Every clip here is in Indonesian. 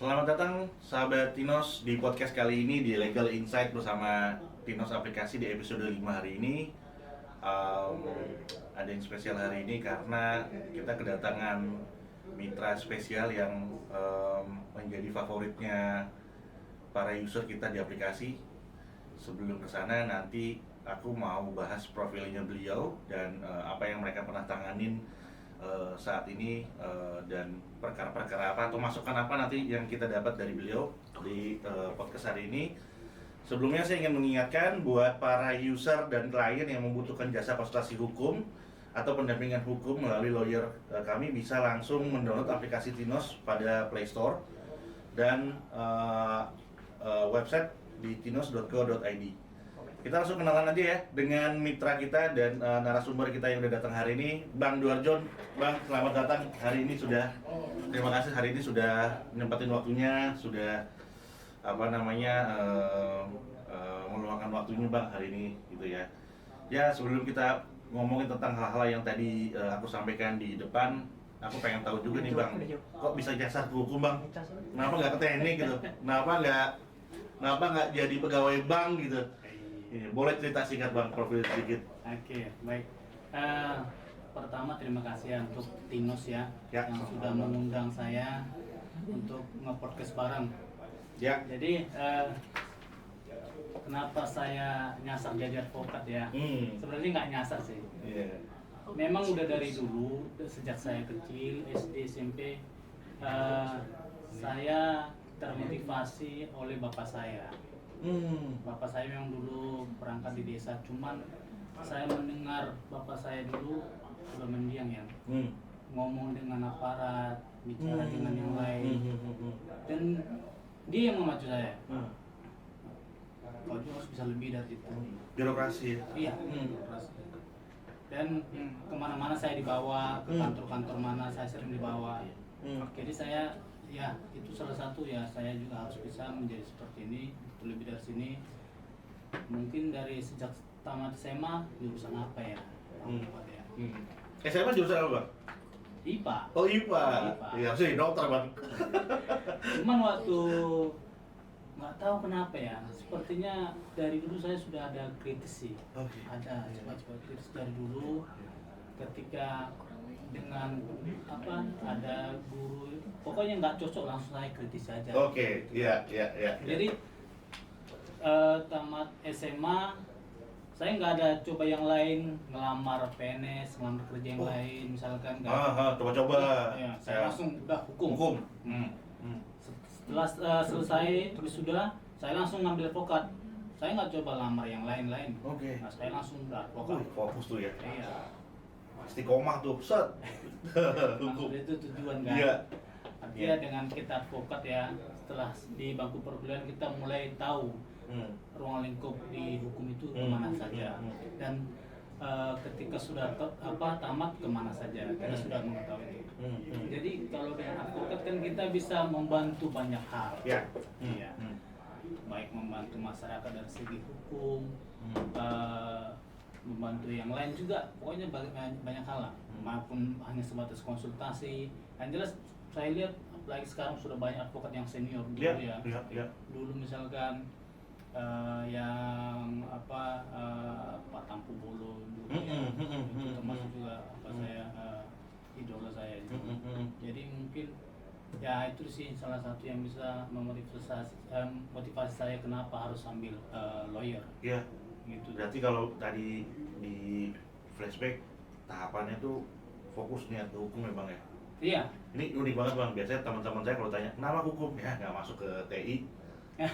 Selamat datang sahabat Tinos di podcast kali ini di Legal Insight bersama Tinos Aplikasi di episode 5 hari ini. Ada yang spesial hari ini karena kita kedatangan mitra spesial yang menjadi favoritnya para user kita di aplikasi. Sebelum kesana nanti aku mau bahas profilnya beliau dan apa yang mereka pernah tanganin saat ini dan perkara-perkara apa atau masukan apa nanti yang kita dapat dari beliau di podcast hari ini. Sebelumnya saya ingin mengingatkan buat para user dan klien yang membutuhkan jasa konsultasi hukum atau pendampingan hukum melalui lawyer kami bisa langsung mendownload aplikasi Tinos pada Play Store dan website di tinos.co.id. Kita langsung kenalan aja ya dengan mitra kita dan narasumber kita yang udah datang hari ini, Bang Duarjon. Bang, selamat datang hari ini sudah. Terima kasih hari ini sudah nyempatin waktunya, sudah meluangkan waktunya Bang hari ini gitu ya. Ya, sebelum kita ngomongin tentang hal-hal yang tadi aku sampaikan di depan, aku pengen tahu juga nih Bang, kok bisa nyasar ke hukum Bang? Kenapa nggak ke teknik gitu? Kenapa nggak jadi pegawai bank gitu? Ini, boleh cerita singkat Bang, profil sedikit. Oke, baik. Pertama terima kasih ya untuk Tinos ya, yang sudah mengundang saya untuk nge-podcast bareng. Ya. Jadi kenapa saya nyasar jadi advokat ya? Sebenarnya nggak nyasar sih. Yeah. Memang udah dari dulu, sejak saya kecil, SD, SMP, saya termotivasi oleh bapak saya. Bapak saya yang dulu berangkat di desa, cuman saya mendengar bapak saya dulu sudah mendiang ya, ngomong dengan aparat, bicara dengan yang lain, dan dia yang memacu saya. Kau juga harus bisa lebih dari itu. Birokrasi ya? Iya, birokrasi. Dan kemana-mana saya dibawa, ke kantor-kantor mana saya sering dibawa. Jadi saya ya itu salah satu ya, saya juga harus bisa menjadi seperti ini, lebih dari sini. Mungkin dari sejak tamat SMA jurusan apa ya? SMA jurusan apa Bang? IPA. Oh IPA. Iya sih dokter Bang. Cuman waktu nggak tahu kenapa ya, sepertinya dari dulu saya sudah ada kritis sih. Ada coba-coba kritis dari dulu. Ketika dengan ada guru, pokoknya nggak cocok langsung saya kritis saja. Oke, iya. Jadi tamat SMA saya nggak ada coba yang lain, ngelamar PNS, ngelamar kerja yang lain misalkan. Coba-coba. Ya, saya langsung udah hukum. Setelah selesai wisuda, saya langsung ngambil advokat. Saya nggak coba lamar yang lain-lain. Oke. Nah, saya langsung udah advokat. Fokus tuh ya. Iya. Istiqomah tuh, set. Maksud itu tujuan kan. Iya. Artinya dengan kita advokat ya, setelah di bangku perkuliahan kita mulai tahu ruang lingkup di hukum itu kemana saja. Dan ketika sudah tamat kemana saja, kita sudah mengetahui itu. Jadi kalau dengan advokat kan kita bisa membantu banyak hal. Iya. Iya. Baik membantu masyarakat dari segi hukum, membantu yang lain juga, pokoknya banyak hal lah, maupun hanya sebatas konsultasi. Yang jelas saya lihat apalagi sekarang sudah banyak advokat yang senior dulu ya. Dulu misalkan yang Pak Tampu Bolo dulu itu termasuk juga saya idola saya juga. Jadi mungkin ya itu sih salah satu yang bisa motivasi saya kenapa harus ambil lawyer. Iya. Gitu. Berarti kalau tadi di flashback tahapannya tuh fokus niat ke hukum ya Bang ya? Iya. Ini unik banget Bang, biasanya teman-teman saya kalau tanya kenapa hukum? Ya nggak masuk ke TI,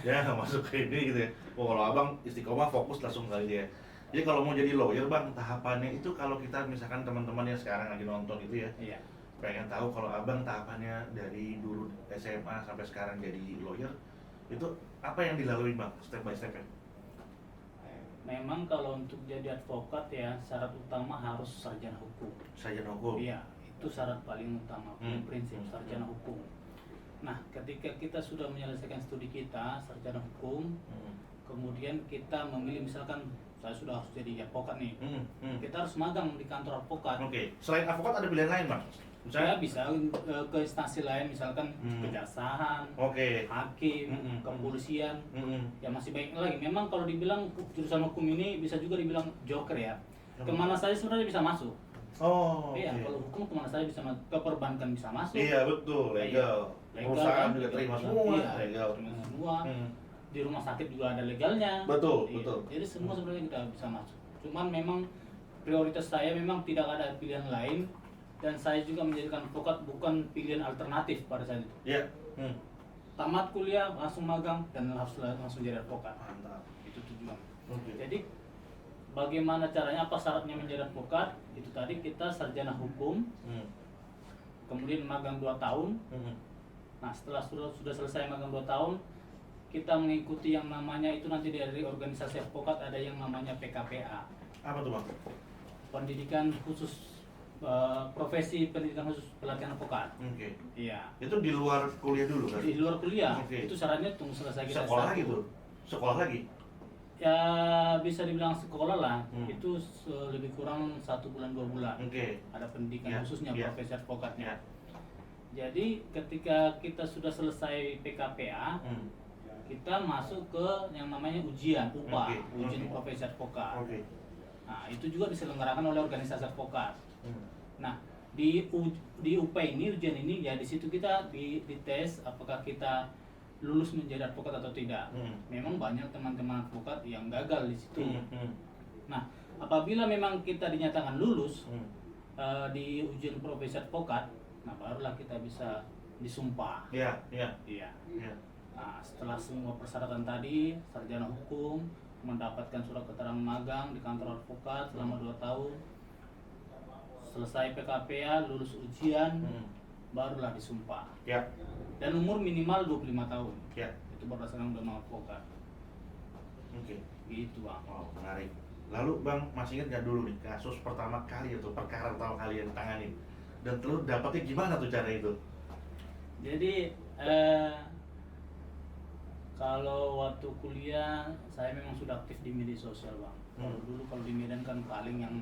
ya nggak masuk ke ini gitu ya. Oh kalau Abang istiqomah fokus langsung kali dia. Jadi kalau mau jadi lawyer Bang, tahapannya itu kalau kita misalkan teman-teman yang sekarang lagi nonton itu ya, Iya. pengen tahu kalau Abang tahapannya dari dulu SMA sampai sekarang jadi lawyer, itu apa yang dilalui Bang, step by stepnya? Memang kalau untuk jadi advokat ya syarat utama harus sarjana hukum. Sarjana hukum? Iya, itu syarat paling utama, prinsip sarjana hukum. Nah, ketika kita sudah menyelesaikan studi kita, sarjana hukum, kemudian kita memilih misalkan saya sudah harus jadi advokat nih, kita harus magang di kantor advokat. Oke. Selain advokat ada pilihan lain Bang? Saya bisa ke instansi lain, misalkan kejaksaan, hakim, kepolisian, ya masih baik lagi. Memang kalau dibilang jurusan hukum ini bisa juga dibilang joker ya. Kemana saja sebenarnya bisa masuk. Iya, kalau hukum kemana saja bisa masuk. Ke perbankan bisa masuk. Iya betul, legal. Perusahaan juga terima semua, legal. Terima semua. Di rumah sakit juga ada legalnya. Betul. Jadi semua sebenarnya kita bisa masuk. Cuman memang prioritas saya memang tidak ada pilihan lain. Dan saya juga menjadikan advokat bukan pilihan alternatif pada saat itu. Iya. Tamat kuliah langsung magang dan langsung jadi advokat. Mantap. Itu tujuan. Jadi bagaimana caranya, apa syaratnya menjadi advokat? Itu tadi kita sarjana hukum, kemudian magang 2 tahun. Nah setelah sudah selesai magang 2 tahun, kita mengikuti yang namanya itu nanti dari organisasi advokat ada yang namanya PKPA. Apa tuh Bang? Pendidikan khusus. Profesi pendidikan khusus pelatihan advokat. Iya. Itu di luar kuliah dulu kan? Di luar kuliah. Itu syaratnya tunggu selesai kita sekolah lagi tuh. Sekolah lagi. Ya bisa dibilang sekolah lah. Itu lebih kurang 1 bulan 2 bulan. Ada pendidikan khususnya profesi advokatnya. Jadi ketika kita sudah selesai PKPA, kita masuk ke yang namanya ujian UPA, ujian profesi advokat. Nah, itu juga diselenggarakan oleh organisasi advokat. Nah, di UP ini, ujian ini, ya di situ kita dites apakah kita lulus menjadi advokat atau tidak. Memang banyak teman-teman advokat yang gagal di situ. Nah, apabila memang kita dinyatakan lulus di ujian profesi advokat, nah barulah kita bisa disumpah. Iya. Nah, setelah semua persyaratan tadi, sarjana hukum, mendapatkan surat keterangan magang di kantor advokat selama 2 tahun. Selesai PKPA, lulus ujian, barulah disumpah. Dan umur minimal 25 tahun. Itu berdasarkan undang-undang advokat. Gitu Bang. Menarik. Lalu Bang masih ingat nggak dulu nih kasus pertama kali atau perkara pertama kali yang ditangani? Dan lu dapetnya gimana tuh cara itu? Jadi kalau waktu kuliah saya memang sudah aktif di media sosial Bang. Kalau di Medan kan paling yang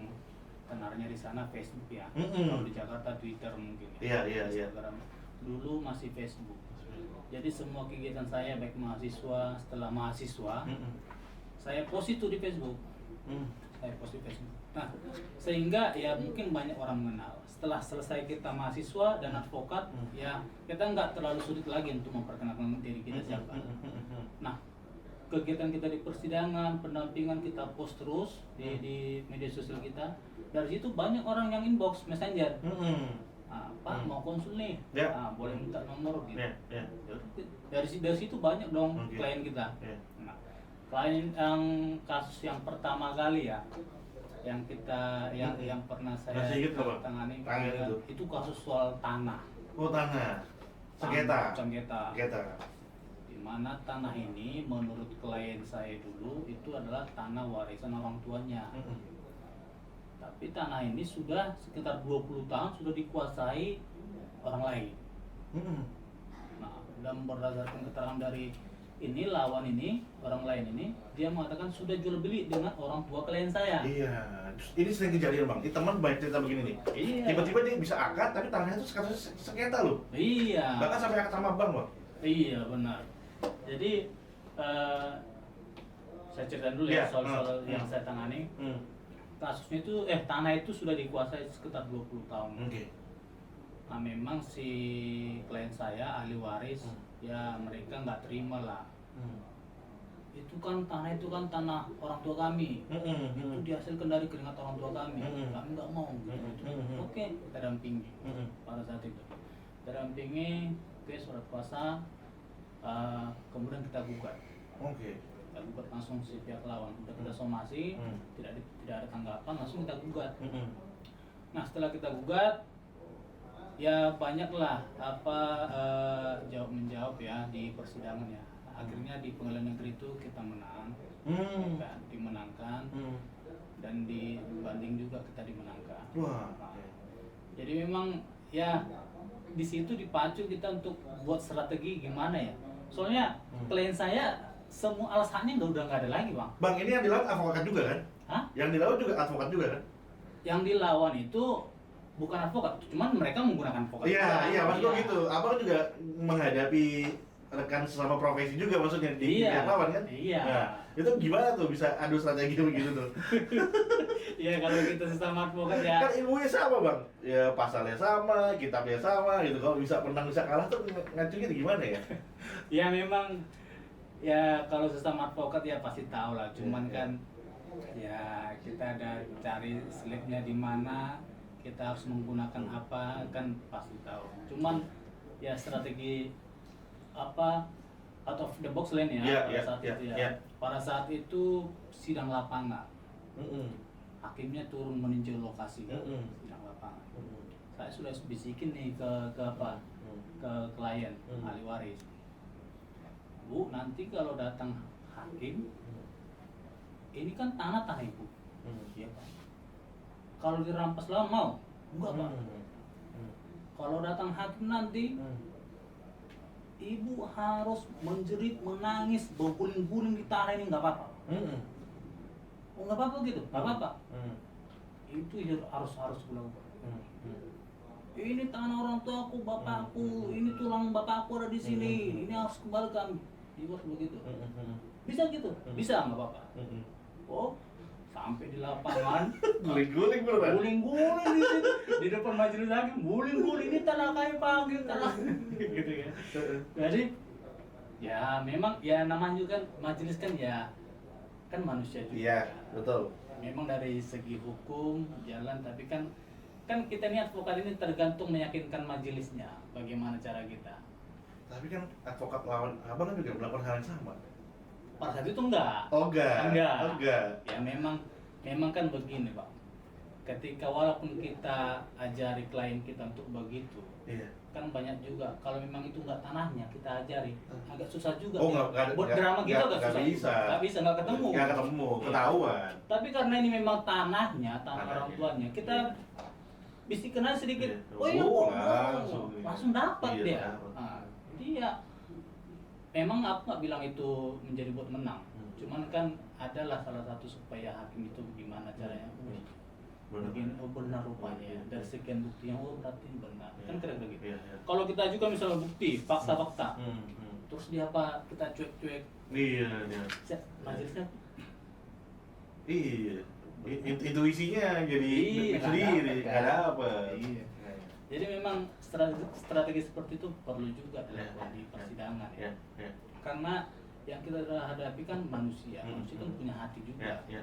tenarnya di sana Facebook ya. Kalau di Jakarta Twitter mungkin ya. Iya. Dulu masih Facebook. Jadi semua kegiatan saya baik mahasiswa, setelah mahasiswa, saya post itu di Facebook. Nah, sehingga ya mungkin banyak orang mengenal. Setelah selesai kita mahasiswa dan advokat, ya kita nggak terlalu sulit lagi untuk memperkenalkan diri kita siapa. Nah, kegiatan kita di persidangan, pendampingan kita post terus di media sosial kita. Dari situ banyak orang yang inbox messenger. Pak mau konsul nih, boleh minta nomor gitu. Dari situ banyak dong klien kita. Nah, klien yang kasus yang pertama kali ya, yang kita yang pernah saya tangani itu kasus soal tanah. Tanah. Sengketa. Di mana tanah ini menurut klien saya dulu itu adalah tanah warisan orang tuanya. Tapi tanah ini sudah sekitar 20 tahun sudah dikuasai orang lain. Nah, dan berdasarkan keterangan dari lawan ini, orang lain ini, dia mengatakan sudah jual beli dengan orang tua klien saya. Iya, ini sering kejadian Bang. Di teman banyak cerita begini nih. Iya. Tiba-tiba dia bisa akad, tapi tanahnya itu sengketa loh. Iya. Bahkan sampai akad sama bank Bang. Iya benar. Jadi saya ceritain dulu ya soal yang saya tangani. Kasusnya itu tanah itu sudah dikuasai sekitar 20 tahun. Nah memang si klien saya ahli waris ya mereka nggak terima lah. Itu kan tanah orang tua kami. Itu dihasilkan dari keringat orang tua kami. Kami nggak mau gitu. Oke, kita dampingi pada saat itu. Kita dampingi ke surat kuasa, kemudian kita gugat. Kita gugat langsung si pihak lawan. Udah kita somasi, tidak ada tanggapan, langsung kita gugat. Nah setelah kita gugat, ya banyaklah jawab menjawab ya di persidangan ya. Akhirnya di pengadilan negeri itu kita menang, kan, dimenangkan, dan di banding juga kita dimenangkan. Jadi memang ya di situ dipacu kita untuk buat strategi gimana ya. Soalnya klien saya semua alasannya udah nggak ada lagi Bang. Bang ini yang dilawan advokat juga kan? Hah? Yang dilawan juga advokat juga kan? Yang dilawan itu bukan advokat, cuman mereka menggunakan advokat. Iya, maksud gua gitu. Abang juga menghadapi rekan sesama profesi juga maksudnya di pihak lawan kan? Iya. Nah, itu gimana tuh bisa adu strategi begitu tuh? Iya, kalau kita sesama advokat ya. Kan ilmunya sama bang, ya pasalnya sama, kitabnya sama gitu. Kalau bisa menang bisa kalah tuh ngacunya gimana ya? Ya memang ya kalau sesama advokat ya pasti tahu lah. Cuman Iya. kan ya kita ada cari slipnya di mana, kita harus menggunakan apa kan pasti tahu. Cuman ya strategi apa out of the box lain ya Iya, pada iya, saat iya, itu ya. iya. Pada saat itu sidang lapangan. Mm-mm. Hakimnya turun meninjau lokasi Mm-mm. sidang lapangan. Mm-mm. Saya sudah bisikin nih ke apa? Ke klien ahli waris. Bu, nanti kalau datang hakim, ini kan tanah ibu. Iya Pak. Kalau dirampas lah mau? Enggak Pak. Kalau datang hakim nanti, ibu harus menjerit, menangis, berguling-guling di tanah ini nggak apa-apa. Oh nggak apa-apa gitu, nggak apa-apa. Itu harus pulang. Ini tanah orang tuaku, bapakku, ini tulang bapakku ada di sini, ini harus kembalikan. Ibu begitu. Bisa gitu? Bisa nggak apa-apa. Oh, sampai di lapangan Guling-guling beneran? guling-guling di situ di depan majelis hakim, guling-guling ini tanah kami panggil tanah gitu ya. Jadi ya memang ya namanya juga kan majelis kan ya kan manusia juga. Iya, betul. Memang dari segi hukum jalan, tapi kan kita nih advokat ini tergantung meyakinkan majelisnya bagaimana cara kita. Tapi kan advokat lawan abang kan juga melakukan hal yang sama. Pada saat itu enggak. Oh enggak. Ya memang kan begini Pak. Ketika walaupun kita ajari klien kita untuk begitu, Iya. kan banyak juga. Kalau memang itu enggak tanahnya kita ajari, agak susah juga. Oh ya. Buat drama gitu agak susah. Nggak bisa. Nggak ketemu. Nggak ketemu, Iya. ketahuan. Tapi karena ini memang tanahnya, tanah orang Tanahnya. tuanya, kita bisikin aja sedikit. Iya. Oh iya, Oh, langsung dapat Iya, dia. dapat. Nah, jadi ya memang aku nggak bilang itu menjadi buat menang. Cuman kan adalah salah satu supaya hakim itu gimana caranya. Begini, oh benar rupanya. Dari sekian bukti yang berarti benar. Kan kira-kira gitu. Iya, iya. Kalau kita ajukan misalnya bukti, fakta-fakta, Hmm. terus dia apa? Kita cuek-cuek. Iya, iya. Majelisnya Iya. Intuisinya jadi Iya, sendiri, nggak nggak dapet, dapet. kan? Iya. Jadi memang strategi seperti itu perlu juga dilakukan di persidangan ya. Iya. Karena yang kita hadapi kan manusia, manusia kan punya hati juga. Iya.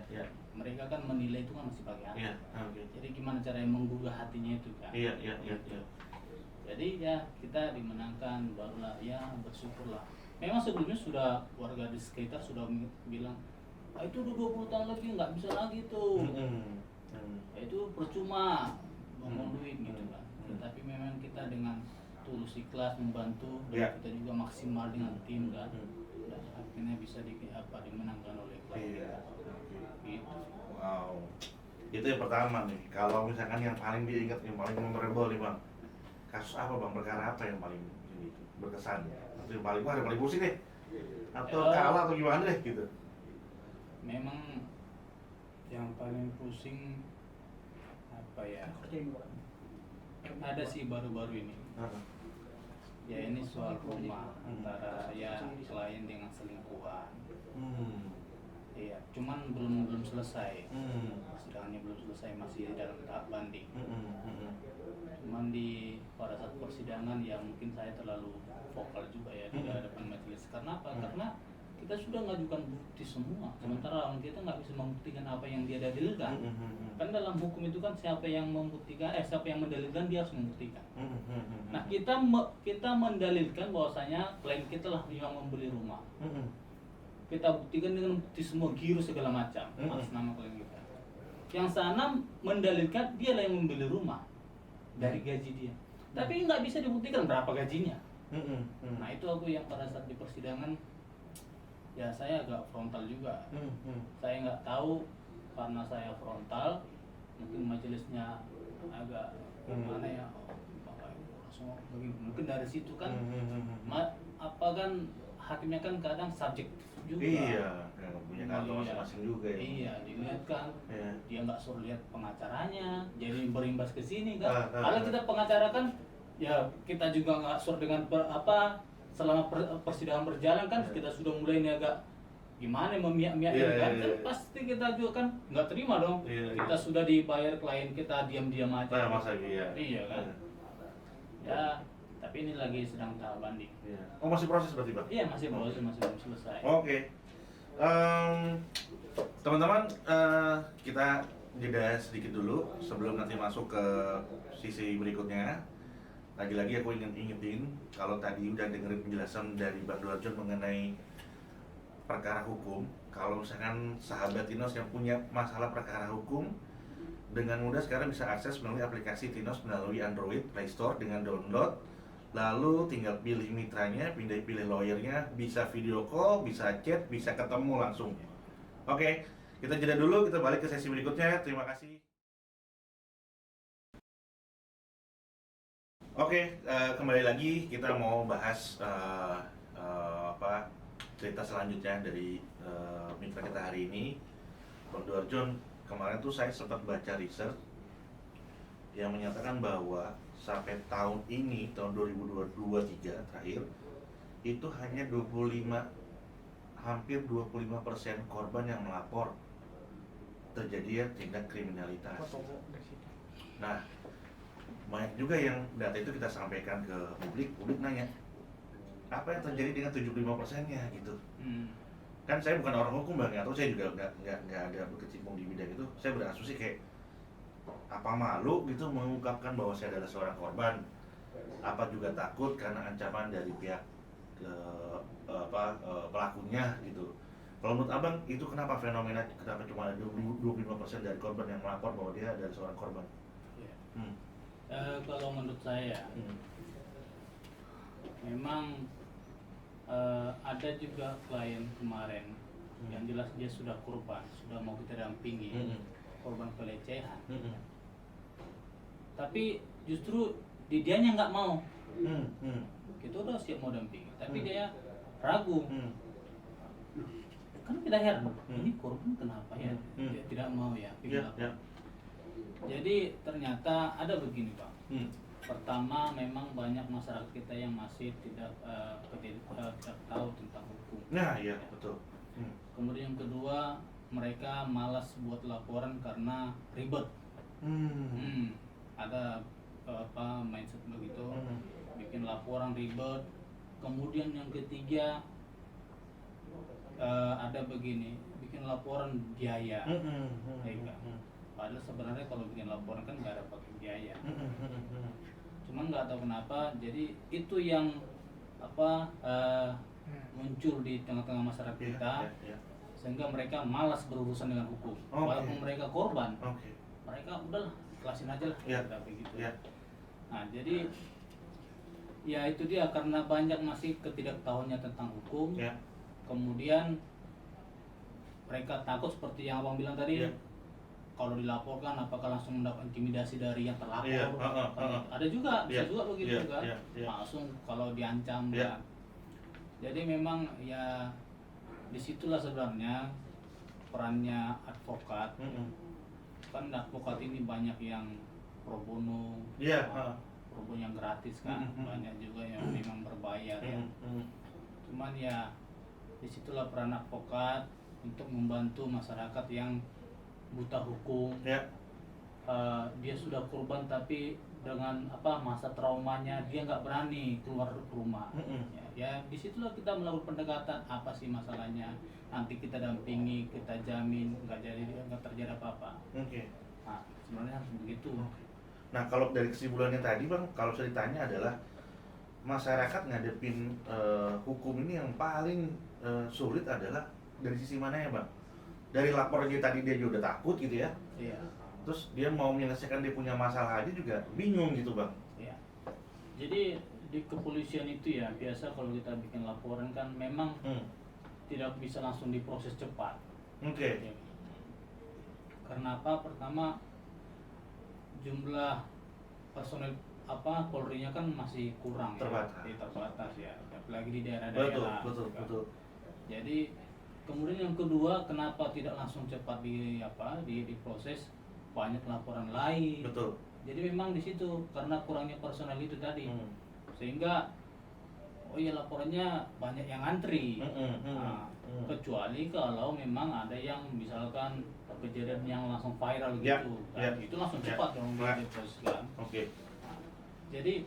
Mereka kan menilai itu kan masih pakai hati. Iya, oke. Jadi gimana caranya menggugah hatinya itu kan? Iya. Jadi ya kita dimenangkan, barulah ya bersyukurlah. Memang sebelumnya sudah warga di sekitar sudah bilang, ah, itu udah 20 tahun lagi nggak bisa lagi tuh. Ya, itu percuma ngomong duit gitu kan. Tapi memang kita dengan tulus ikhlas membantu, Iya. kita juga maksimal dengan tim kan. Dan akhirnya bisa dimenangkan oleh klien. Iya. Gitu. Wow. Itu yang pertama nih. Kalau misalkan yang paling diingat, yang paling memorable nih bang, kasus apa bang? Perkara apa yang paling ini berkesan? Atau yang paling yang paling pusing deh? Atau kalah atau gimana deh gitu? Memang yang paling pusing apa ya? Ada sih baru-baru ini. Ya ini soal rumah antara ya klien dengan selingkuhan. Iya, cuman belum selesai. Persidangannya belum selesai, masih dalam tahap banding. Cuman pada saat persidangan ya mungkin saya terlalu vokal juga ya di hadapan majelis. Karena apa? Karena kita sudah mengajukan bukti semua, sementara lawan kita nggak bisa membuktikan apa yang dia dalilkan. Kan dalam hukum itu kan siapa yang membuktikan, siapa yang mendalilkan dia harus membuktikan. Nah kita mendalilkan bahwasanya klien kita lah yang membeli rumah. Kita buktikan dengan bukti semua giro segala macam atas nama klien kita. Yang sana mendalilkan dia lah yang membeli rumah dari gaji dia. Tapi nggak bisa dibuktikan berapa gajinya. Nah itu aku yang pada saat di persidangan ya saya agak frontal juga. Saya nggak tahu karena saya frontal, mungkin majelisnya agak mana ya, Bapak Ibu langsung begini. Mungkin dari situ kan, apa kan hakimnya kan kadang subjektif. juga. Iya, yang punya kartu Iya. masing-masing juga ya. Iya, dilihat kan. Iya. Dia nggak suruh lihat pengacaranya, jadi berimbas ke sini kan. Ah, Kalau kita pengacara kan, ya kita juga nggak suruh dengan selama persidangan berjalan kan, kita sudah mulai ini agak gimana memihak-mihak Iya, kan, iya, kan iya. pasti kita juga kan nggak terima dong. Iya, Kita iya. sudah dibayar klien kita diam-diam aja. Nah, masa iya. Iya kan. Ya, tapi ini lagi sedang tahap banding. Iya. Oh, masih proses berarti, Bang? Iya, masih proses, masih belum selesai. Oke. Teman-teman, kita jeda sedikit dulu sebelum nanti masuk ke sisi berikutnya. Lagi-lagi aku ingin ingetin, kalau tadi udah dengerin penjelasan dari Bang Duarjon mengenai perkara hukum, kalau misalkan sahabat Tinos yang punya masalah perkara hukum, dengan mudah sekarang bisa akses melalui aplikasi Tinos melalui Android Play Store dengan download. Lalu tinggal pilih mitranya, pilih lawyernya, bisa video call, bisa chat, bisa ketemu langsung. Oke, kita jeda dulu, kita balik ke sesi berikutnya. Terima kasih. Oke, kembali lagi kita mau bahas cerita selanjutnya dari mitra kita hari ini, Bang Duarjon. Kemarin tuh saya sempat baca research yang menyatakan bahwa sampai tahun ini, tahun 2023 terakhir, itu hanya 25, hampir 25% korban yang melapor terjadi tindak kriminalitas. Nah, banyak juga yang data itu kita sampaikan ke publik nanya, apa yang terjadi dengan 75%-nya gitu. Kan saya bukan orang hukum Bang, atau saya juga nggak ada berkecimpung di bidang itu. Saya berasumsi kayak, apa malu gitu mengungkapkan bahwa saya adalah seorang korban, apa juga takut karena ancaman dari pihak pelakunya gitu. Kalau menurut Abang itu kenapa fenomena, kenapa cuma ada 25% dari korban yang melapor bahwa dia adalah seorang korban? Ya. Kalau menurut saya, memang ada juga klien kemarin yang jelas dia sudah korban, sudah mau kita dampingi korban pelecehan. Tapi justru dianya nggak mau. Kita udah siap mau dampingi, tapi dia ragu. Kan kita heran, ini korban kenapa ya? Dia tidak mau ya. Jadi ternyata ada begini Pak. Pertama, memang banyak masyarakat kita yang masih tidak tahu tentang hukum. Nah, iya betul. Kemudian yang kedua, mereka malas buat laporan karena ribet. Ada mindset begitu, bikin laporan ribet. Kemudian yang ketiga, ada begini, bikin laporan biaya. Padahal sebenarnya kalau bikin laporan kan nggak ada pakai biaya. Cuman nggak tahu kenapa, jadi itu yang muncul di tengah-tengah masyarakat kita, sehingga mereka malas berurusan dengan hukum. Walaupun mereka korban, mereka udahlah ikhlasin aja lah, begitu. Nah, jadi ya itu dia, karena banyak masih ketidaktahuannya tentang hukum. Kemudian mereka takut seperti yang Abang bilang tadi. Kalau dilaporkan apakah langsung mendapat intimidasi dari yang terlapor? Ada juga, bisa juga begitu kan. Langsung kalau diancam kan. Jadi memang ya disitulah sebenarnya perannya advokat. Kan advokat ini banyak yang pro bono, pro bono yang gratis kan, banyak juga yang memang berbayar ya. Cuman ya disitulah peran advokat untuk membantu masyarakat yang buta hukum. Dia sudah korban tapi dengan masa traumanya dia nggak berani keluar rumah. Ya disitulah kita melakukan pendekatan, apa sih masalahnya, nanti kita dampingi, kita jamin nggak terjadi apa-apa. Nah sebenarnya harus begitu. Nah kalau dari kesimpulannya tadi Bang, kalau saya ditanya adalah masyarakat ngadepin hukum ini yang paling sulit adalah dari sisi mana ya Bang? Dari lapornya tadi dia juga udah takut gitu ya. Terus dia mau menyelesaikan dia punya masalah aja juga bingung gitu Bang. Jadi di kepolisian itu ya biasa kalau kita bikin laporan kan memang tidak bisa langsung diproses cepat. Karena apa? Pertama, jumlah personel Polri-nya kan masih kurang, terbatas ya, apalagi di daerah-daerah. Betul. Jadi Kemudian yang kedua, kenapa tidak langsung cepat diproses, banyak laporan lain. Betul. Jadi memang di situ karena kurangnya personal itu tadi, sehingga oh iya laporannya banyak yang antri. Kecuali kalau memang ada yang misalkan kejadian yang langsung viral gitu, itu langsung cepat dong diproseskan. Jadi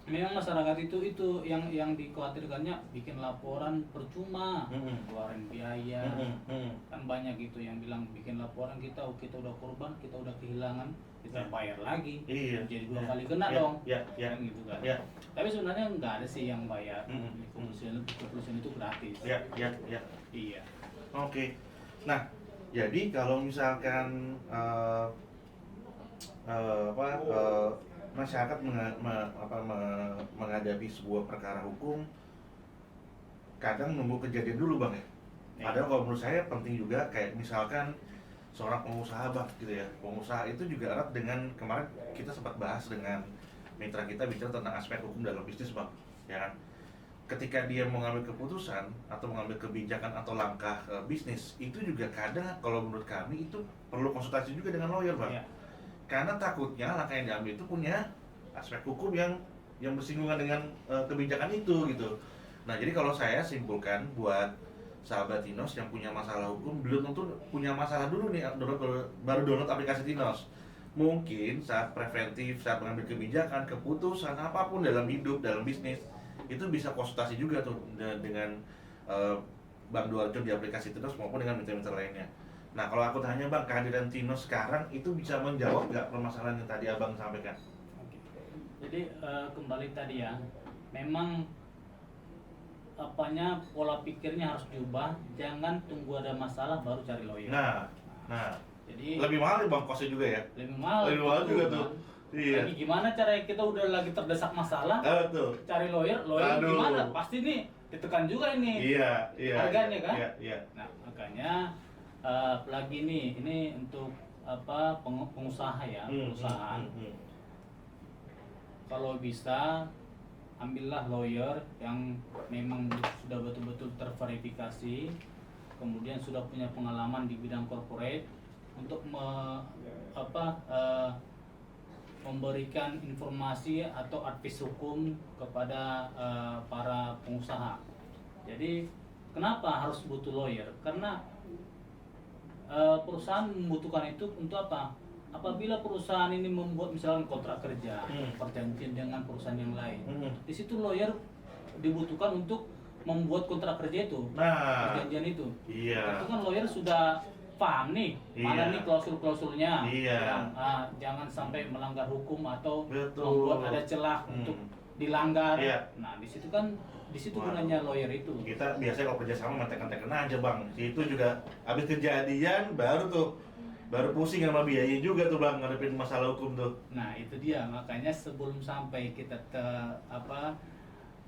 memang masyarakat itu yang dikhawatirkannya bikin laporan percuma, keluarin biaya. Kan banyak gitu yang bilang bikin laporan kita udah korban, kita udah kehilangan, kita bayar lagi. Jadi 2 kali kena dong. Kan gitu kan. Tapi sebenarnya nggak ada sih yang bayar. Kepolisian itu gratis. Iya. Oke. Nah, jadi kalau misalkan masyarakat menghadapi sebuah perkara hukum, kadang nunggu kejadian dulu bang ya. Padahal kalau menurut saya penting juga kayak misalkan seorang pengusaha bang gitu ya. Pengusaha itu juga erat dengan, kemarin kita sempat bahas dengan mitra kita bicara tentang aspek hukum dalam bisnis bang, ya kan. Ketika dia mengambil keputusan atau mengambil kebijakan atau langkah bisnis, itu juga kadang kalau menurut kami itu perlu konsultasi juga dengan lawyer bang. Karena takutnya langkah yang diambil itu punya aspek hukum yang bersinggungan dengan kebijakan itu gitu. Nah jadi kalau saya simpulkan buat sahabat Tinos yang punya masalah hukum, belum tentu punya masalah dulu nih baru download aplikasi Tinos. Mungkin saat preventif, saat mengambil kebijakan, keputusan apapun dalam hidup, dalam bisnis, itu bisa konsultasi juga tuh dengan Bang Duarjo di aplikasi Tinos maupun dengan mitra-mitra lainnya. Nah kalau aku tanya bang, kehadiran Tinos sekarang itu bisa menjawab nggak permasalahan yang tadi abang sampaikan? Jadi kembali tadi ya, memang pola pikirnya harus diubah, jangan tunggu ada masalah baru cari lawyer. Nah, jadi lebih mahal nih bang kosnya juga ya? Lebih mahal juga tuh. Iya. Lagi gimana cara kita udah lagi terdesak masalah, cari lawyer gimana? Pasti nih ditekan juga ini. Harganya kan? Nah makanya lagi nih, ini untuk pengusaha ya, perusahaan. Kalau bisa ambillah lawyer yang memang sudah betul-betul terverifikasi, kemudian sudah punya pengalaman di bidang corporate untuk memberikan informasi atau advice hukum kepada para pengusaha. Jadi kenapa harus butuh lawyer? Karena perusahaan membutuhkan itu untuk apa? Apabila perusahaan ini membuat misalnya kontrak kerja, perjanjian dengan perusahaan yang lain, di situ lawyer dibutuhkan untuk membuat kontrak kerja itu, perjanjian itu. Itu kan lawyer sudah paham nih, mana nih klausul-klausulnya, jangan sampai melanggar hukum atau membuat ada celah untuk dilanggar. Nah di situ gunanya lawyer itu. Kita biasanya kalau kerjasama mentek-mentekan aja bang. Itu juga habis kejadian baru pusing sama biaya juga tuh bang ngadepin masalah hukum tuh. Nah itu dia, makanya sebelum sampai kita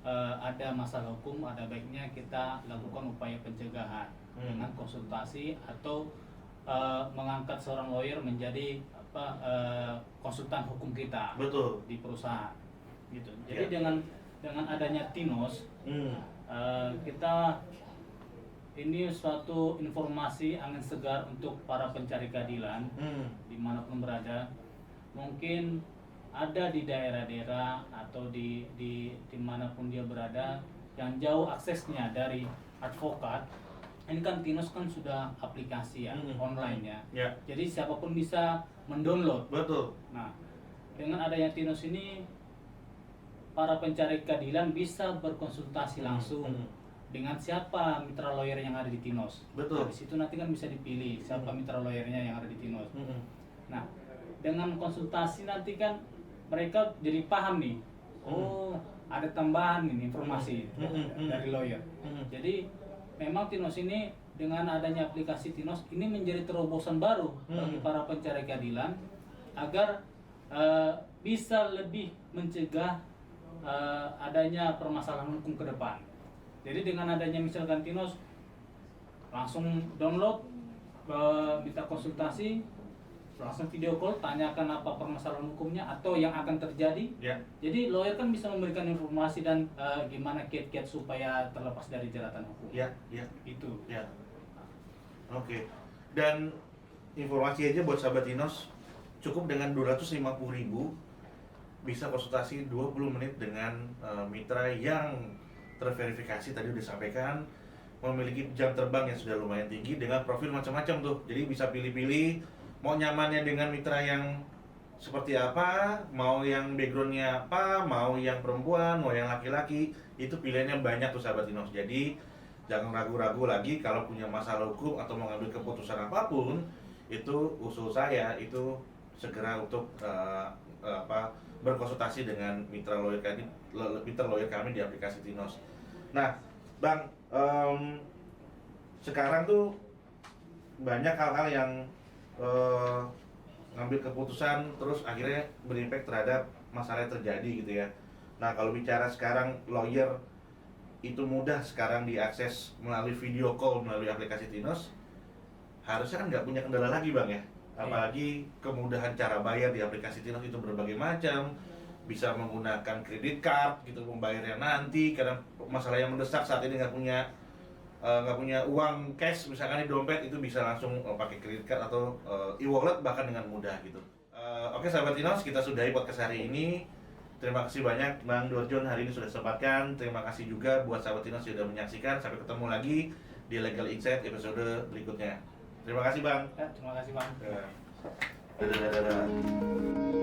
ada masalah hukum, ada baiknya kita lakukan upaya pencegahan dengan konsultasi atau mengangkat seorang lawyer menjadi konsultan hukum kita. Betul. Di perusahaan gitu. Jadi dengan adanya Tinos, kita ini suatu informasi angin segar untuk para pencari keadilan dimanapun berada. Mungkin ada di daerah-daerah atau di dimanapun dia berada yang jauh aksesnya dari advokat. Ini kan Tinos kan sudah aplikasi ya, online ya. Jadi siapapun bisa mendownload. Betul. Nah, dengan adanya Tinos ini para pencari keadilan bisa berkonsultasi langsung dengan siapa mitra lawyer yang ada di Tinos. Betul. Nah, di situ nanti kan bisa dipilih siapa mitra lawyernya yang ada di Tinos. Nah, dengan konsultasi nanti kan mereka jadi paham nih. Oh, ada tambahan ini informasi dari lawyer. Jadi memang Tinos ini dengan adanya aplikasi Tinos ini menjadi terobosan baru bagi para pencari keadilan agar bisa lebih mencegah adanya permasalahan hukum ke depan. Jadi dengan adanya misalkan Tinos langsung download, minta konsultasi, langsung video call, tanyakan apa permasalahan hukumnya atau yang akan terjadi. Jadi lawyer kan bisa memberikan informasi dan gimana kiat-kiat supaya terlepas dari jeratan hukum. Itu. Oke. Dan informasi aja buat sahabat Tinos, cukup dengan 250.000 bisa konsultasi 20 menit dengan mitra yang terverifikasi tadi udah disampaikan, memiliki jam terbang yang sudah lumayan tinggi dengan profil macam-macam tuh. Jadi bisa pilih-pilih mau nyamannya dengan mitra yang seperti apa, mau yang backgroundnya apa, mau yang perempuan, mau yang laki-laki, itu pilihannya banyak tuh sahabat Tinos. Jadi jangan ragu-ragu lagi kalau punya masalah hukum atau mengambil keputusan apapun, itu usul saya itu segera untuk berkonsultasi dengan mitra lawyer kami di aplikasi Tinos. Nah, Bang, sekarang tuh banyak hal-hal yang ngambil keputusan terus akhirnya berimpact terhadap masalah yang terjadi gitu ya. Nah, kalau bicara sekarang lawyer itu mudah sekarang diakses melalui video call melalui aplikasi Tinos, harusnya kan nggak punya kendala lagi Bang ya. Apalagi kemudahan cara bayar di aplikasi Tinos itu berbagai macam, bisa menggunakan kredit card gitu membayarnya nanti karena masalah yang mendesak saat ini nggak punya uang cash misalkan di dompet, itu bisa langsung pakai kredit card atau e-wallet bahkan dengan mudah gitu. Oke sahabat Tinos, kita sudahi podcast hari ini. Terima kasih banyak Bang Dorjon hari ini sudah sempatkan. Terima kasih juga buat sahabat Tinos yang sudah menyaksikan. Sampai ketemu lagi di Legal Insight episode berikutnya. Terima kasih Bang. Ya, terima kasih Bang. Dadah.